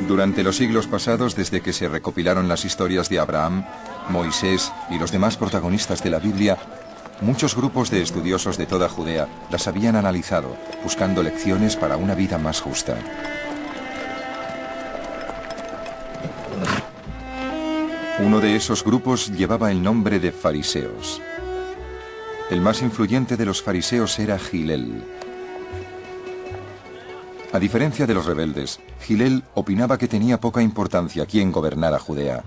Durante los siglos pasados, desde que se recopilaron las historias de Abraham, Moisés y los demás protagonistas de la Biblia, muchos grupos de estudiosos de toda Judea las habían analizado, buscando lecciones para una vida más justa. Uno de esos grupos llevaba el nombre de fariseos. El más influyente de los fariseos era Hillel. A diferencia de los rebeldes, Hillel opinaba que tenía poca importancia quién gobernara Judea.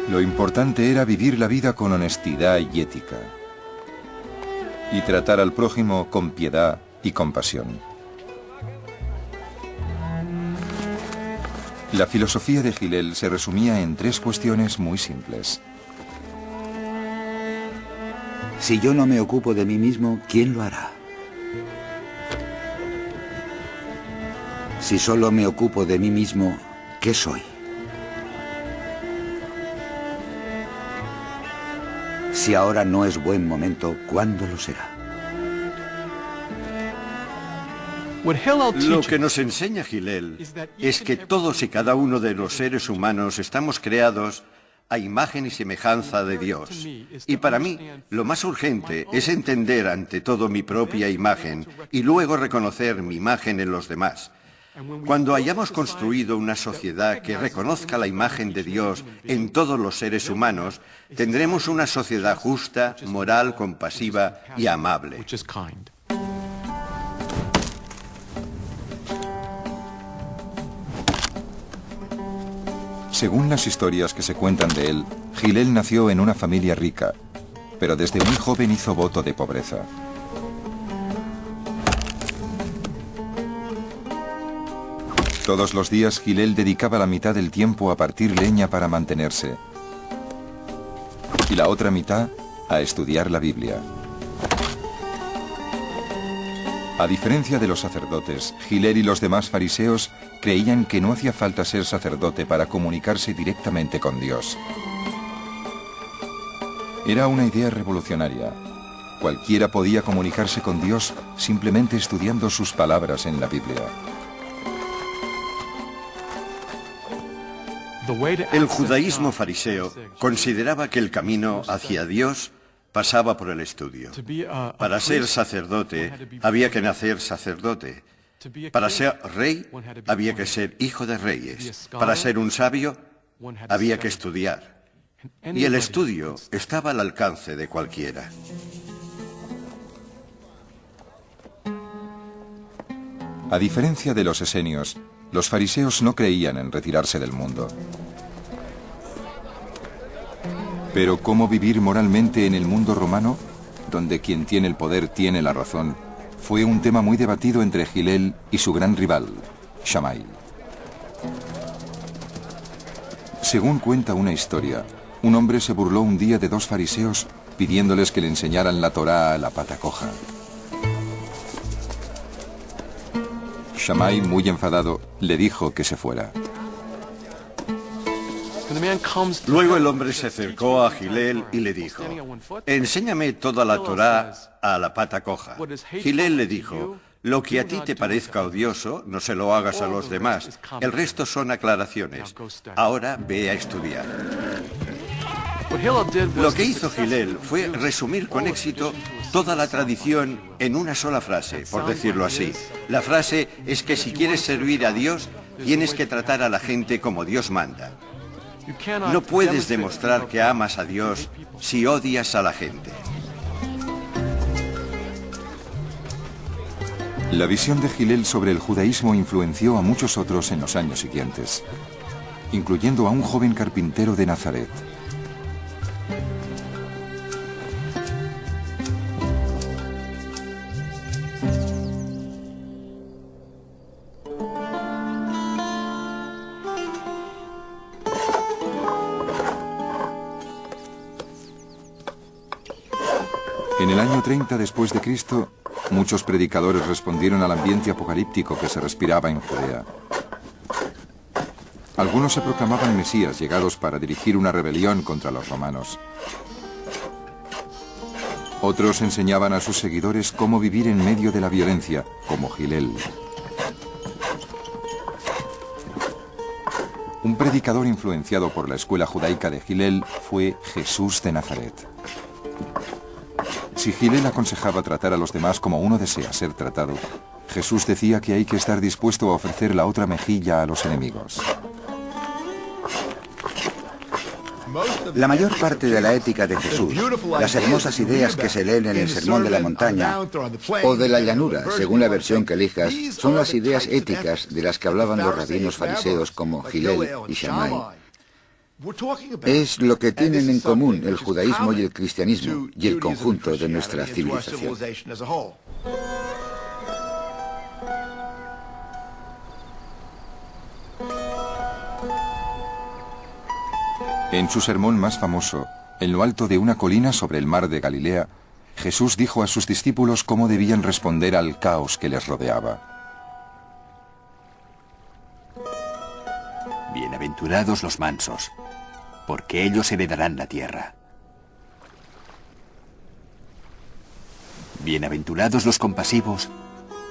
Lo importante era vivir la vida con honestidad y ética, y tratar al prójimo con piedad y compasión. La filosofía de Hillel se resumía en 3 cuestiones muy simples. Si yo no me ocupo de mí mismo, ¿quién lo hará? Si solo me ocupo de mí mismo, ¿qué soy? Si ahora no es buen momento, ¿cuándo lo será? Lo que nos enseña Hillel es que todos y cada uno de los seres humanos estamos creados a imagen y semejanza de Dios. Y para mí, lo más urgente es entender ante todo mi propia imagen y luego reconocer mi imagen en los demás. Cuando hayamos construido una sociedad que reconozca la imagen de Dios en todos los seres humanos, tendremos una sociedad justa, moral, compasiva y amable. Según las historias que se cuentan de él, Hillel nació en una familia rica, pero desde muy joven hizo voto de pobreza. Todos los días Hillel dedicaba la mitad del tiempo a partir leña para mantenerse y la otra mitad a estudiar la Biblia. A diferencia de los sacerdotes, Hillel y los demás fariseos creían que no hacía falta ser sacerdote para comunicarse directamente con Dios. Era una idea revolucionaria. Cualquiera podía comunicarse con Dios simplemente estudiando sus palabras en la Biblia. El judaísmo fariseo consideraba que el camino hacia Dios pasaba por el estudio. Para ser sacerdote había que nacer sacerdote. Para ser rey había que ser hijo de reyes. Para ser un sabio había que estudiar. Y el estudio estaba al alcance de cualquiera. A diferencia de los esenios, los fariseos no creían en retirarse del mundo. Pero ¿cómo vivir moralmente en el mundo romano, donde quien tiene el poder tiene la razón? Fue un tema muy debatido entre Hillel y su gran rival, Shammai. Según cuenta una historia, un hombre se burló un día de 2 fariseos pidiéndoles que le enseñaran la Torá a la pata coja. Shammai, muy enfadado, le dijo que se fuera. Luego el hombre se acercó a Hillel y le dijo: enséñame toda la Torá a la pata coja. Hillel le dijo: lo que a ti te parezca odioso, no se lo hagas a los demás. El resto son aclaraciones. Ahora ve a estudiar. Lo que hizo Hillel fue resumir con éxito toda la tradición en una sola frase, por decirlo así. La frase es que si quieres servir a Dios, tienes que tratar a la gente como Dios manda. No puedes demostrar que amas a Dios si odias a la gente. La visión de Hillel sobre el judaísmo influenció a muchos otros en los años siguientes, incluyendo a un joven carpintero de Nazaret. En el año 30 después de Cristo, muchos predicadores respondieron al ambiente apocalíptico que se respiraba en Judea. Algunos se proclamaban mesías llegados para dirigir una rebelión contra los romanos. Otros enseñaban a sus seguidores cómo vivir en medio de la violencia, como Hillel. Un predicador influenciado por la escuela judaica de Hillel fue Jesús de Nazaret. Si Hillel aconsejaba tratar a los demás como uno desea ser tratado, Jesús decía que hay que estar dispuesto a ofrecer la otra mejilla a los enemigos. La mayor parte de la ética de Jesús, las hermosas ideas que se leen en el Sermón de la Montaña o de la llanura, según la versión que elijas, son las ideas éticas de las que hablaban los rabinos fariseos como Hillel y Shammai. Es lo que tienen en común el judaísmo y el cristianismo y el conjunto de nuestra civilización. En su sermón más famoso, en lo alto de una colina sobre el mar de Galilea, Jesús dijo a sus discípulos cómo debían responder al caos que les rodeaba. Bienaventurados los mansos, porque ellos heredarán la tierra. Bienaventurados los compasivos,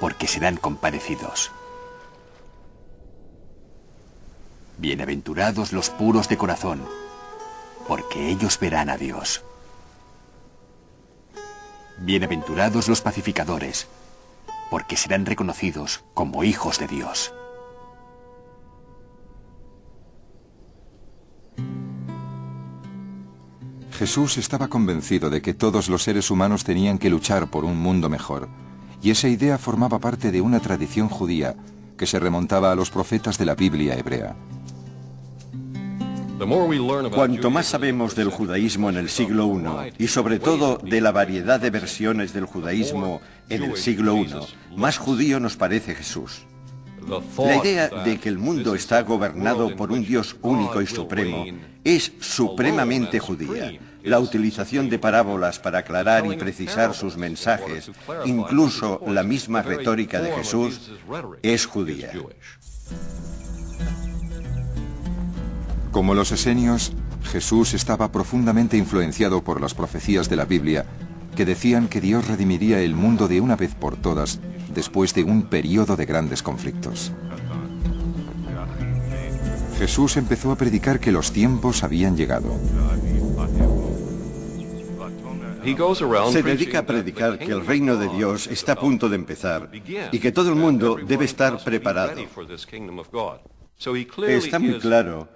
porque serán compadecidos. Bienaventurados los puros de corazón, porque ellos verán a Dios. Bienaventurados los pacificadores, porque serán reconocidos como hijos de Dios. Jesús estaba convencido de que todos los seres humanos tenían que luchar por un mundo mejor, y esa idea formaba parte de una tradición judía que se remontaba a los profetas de la Biblia hebrea. Cuanto más sabemos del judaísmo en el siglo I, y sobre todo de la variedad de versiones del judaísmo en el siglo I, más judío nos parece Jesús. La idea de que el mundo está gobernado por un Dios único y supremo es supremamente judía. La utilización de parábolas para aclarar y precisar sus mensajes, incluso la misma retórica de Jesús, es judía. Como los esenios, Jesús estaba profundamente influenciado por las profecías de la Biblia, que decían que Dios redimiría el mundo de una vez por todas, después de un periodo de grandes conflictos. Jesús empezó a predicar que los tiempos habían llegado. Se dedica a predicar que el reino de Dios está a punto de empezar y que todo el mundo debe estar preparado. Está muy claro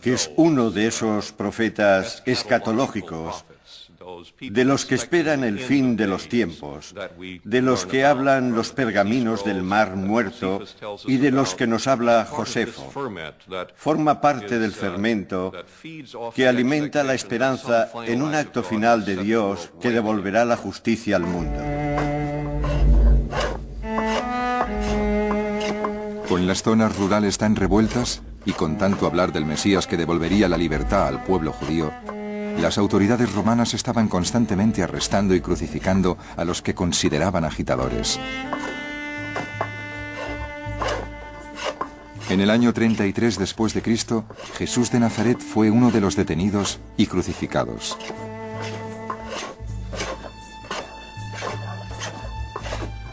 que es uno de esos profetas escatológicos, de los que esperan el fin de los tiempos, de los que hablan los pergaminos del mar muerto y de los que nos habla Josefo. Forma parte del fermento que alimenta la esperanza en un acto final de Dios que devolverá la justicia al mundo. Con las zonas rurales tan revueltas y con tanto hablar del Mesías que devolvería la libertad al pueblo judío, las autoridades romanas estaban constantemente arrestando y crucificando a los que consideraban agitadores. En el año 33 después de Cristo, Jesús de Nazaret fue uno de los detenidos y crucificados.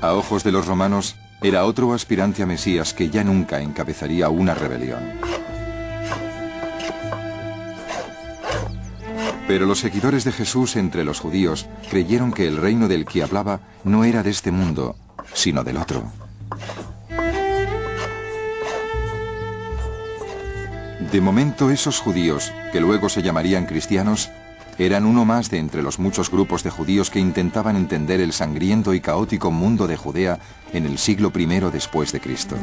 A ojos de los romanos, era otro aspirante a Mesías que ya nunca encabezaría una rebelión. Pero los seguidores de Jesús entre los judíos creyeron que el reino del que hablaba no era de este mundo, sino del otro. De momento esos judíos, que luego se llamarían cristianos, eran uno más de entre los muchos grupos de judíos que intentaban entender el sangriento y caótico mundo de Judea en el siglo I después de Cristo.